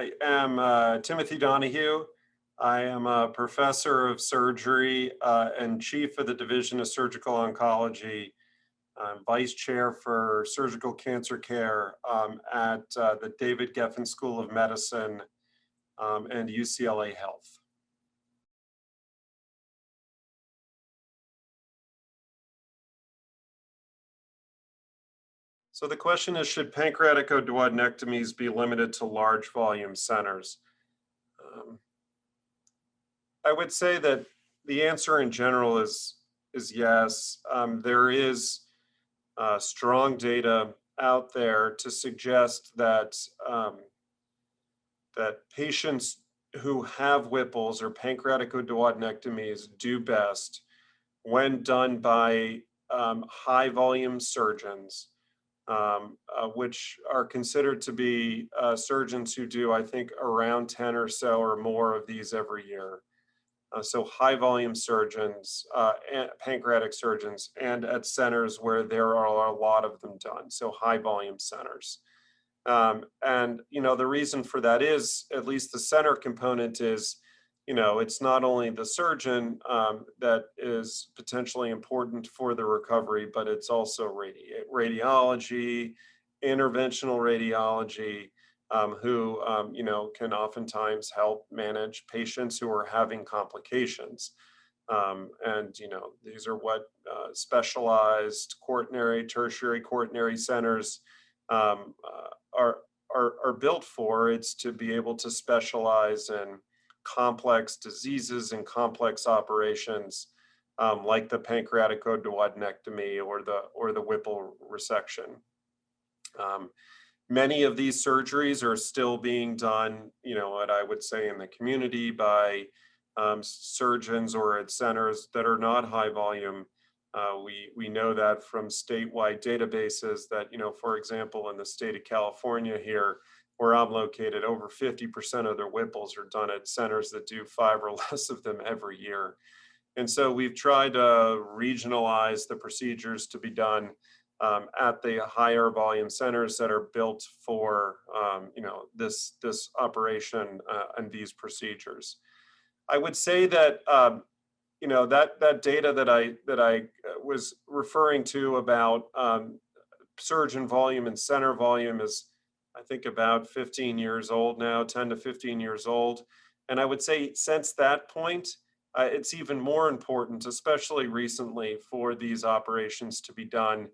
I am Timothy Donahue. I am a professor of surgery and chief of the Division of Surgical Oncology. I'm vice chair for surgical cancer care at the David Geffen School of Medicine and UCLA Health. So the question is, should pancreaticoduodenectomies be limited to large volume centers? I would say that the answer in general is yes. There is strong data out there to suggest that that patients who have Whipples or pancreaticoduodenectomies do best when done by high volume surgeons, which are considered to be surgeons who do, I think, around 10 or so or more of these every year. So high volume surgeons, and pancreatic surgeons, and at centers where there are a lot of them done, so high volume centers. And, the reason for that is, at least the center component is, it's not only the surgeon that is potentially important for the recovery, but it's also radiology, interventional radiology, who, can oftentimes help manage patients who are having complications. And, these are what specialized quaternary, tertiary quaternary centers are built for. It's to be able to specialize in complex diseases and complex operations, like the pancreaticoduodenectomy or the Whipple resection. Many of these surgeries are still being done, what I would say in the community by surgeons or at centers that are not high volume. We know that from statewide databases that, for example, in the state of California here, where I'm located, over 50% of their Whipples are done at centers that do 5 or less of them every year. And so we've tried to regionalize the procedures to be done at the higher volume centers that are built for, this operation and these procedures. I would say that, that data that I was referring to about surgeon volume and center volume is, I think, about 15 years old now, 10 to 15 years old. And I would say since that point, it's even more important, especially recently, for these operations to be done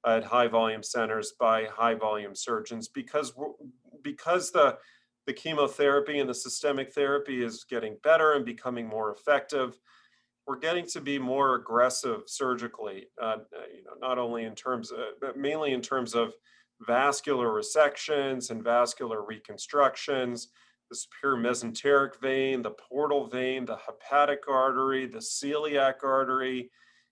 at high volume centers by high volume surgeons, because the chemotherapy and the systemic therapy is getting better and becoming more effective. We're getting to be more aggressive surgically, not only in terms of, but mainly in terms of vascular resections and vascular reconstructions, the superior mesenteric vein, the portal vein, the hepatic artery, the celiac artery,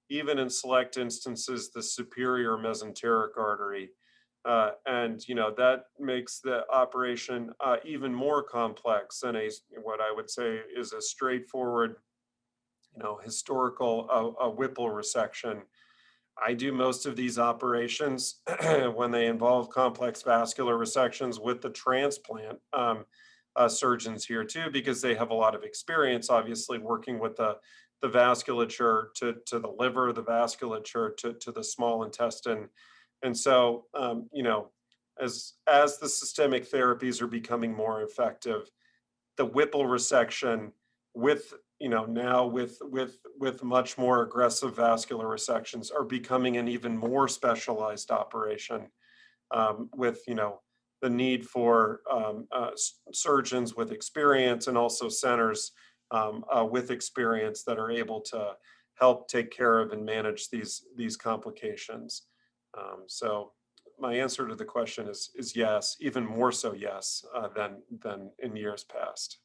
even in select instances, the superior mesenteric artery. And that makes the operation even more complex than what I would say is a straightforward, historical Whipple resection. I do most of these operations when they involve complex vascular resections with the transplant surgeons here too, because they have a lot of experience, obviously, working with the vasculature to the liver, the vasculature to the small intestine. And so, as the systemic therapies are becoming more effective, the Whipple resection with, now with much more aggressive vascular resections are becoming an even more specialized operation, with, the need for surgeons with experience and also centers with experience that are able to help take care of and manage these complications. So my answer to the question is yes, even more so yes than in years past.